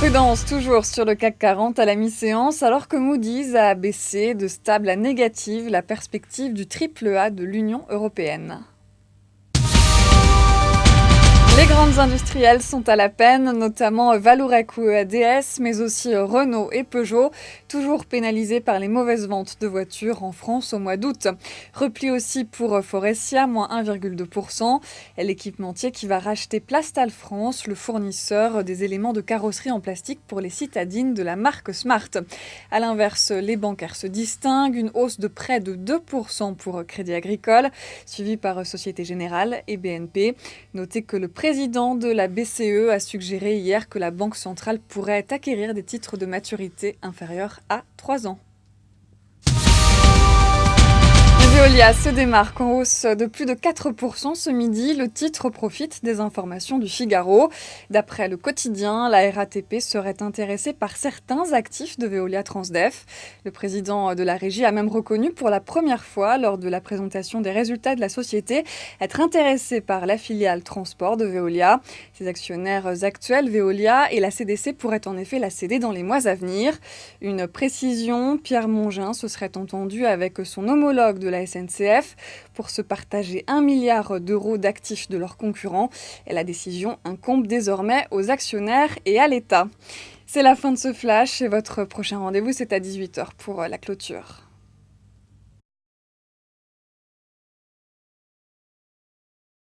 Prudence toujours sur le CAC 40 à la mi-séance, alors que Moody's a baissé de stable à négative la perspective du triple A de l'Union européenne. Les grandes industrielles sont à la peine, notamment Vallourec ou EADS, mais aussi Renault et Peugeot, toujours pénalisés par les mauvaises ventes de voitures en France au mois d'août. Repli aussi pour Faurecia, moins 1,2%, et l'équipementier qui va racheter Plastal France, le fournisseur des éléments de carrosserie en plastique pour les citadines de la marque Smart. A l'inverse, les bancaires se distinguent, une hausse de près de 2% pour Crédit Agricole, suivi par Société Générale et BNP. Notez que le président de la BCE a suggéré hier que la Banque centrale pourrait acquérir des titres de maturité inférieurs à 3 ans. Veolia se démarque en hausse de plus de 4% ce midi. Le titre profite des informations du Figaro. D'après le quotidien, la RATP serait intéressée par certains actifs de Veolia Transdev. Le président de la régie a même reconnu pour la première fois lors de la présentation des résultats de la société être intéressé par la filiale transport de Veolia. Ses actionnaires actuels, Veolia et la CDC, pourraient en effet la céder dans les mois à venir. Une précision, Pierre Mongin se serait entendu avec son homologue de la SNCF pour se partager 1 milliard d'euros d'actifs de leurs concurrents. Et la décision incombe désormais aux actionnaires et à l'État. C'est la fin de ce flash et votre prochain rendez-vous c'est à 18h pour la clôture.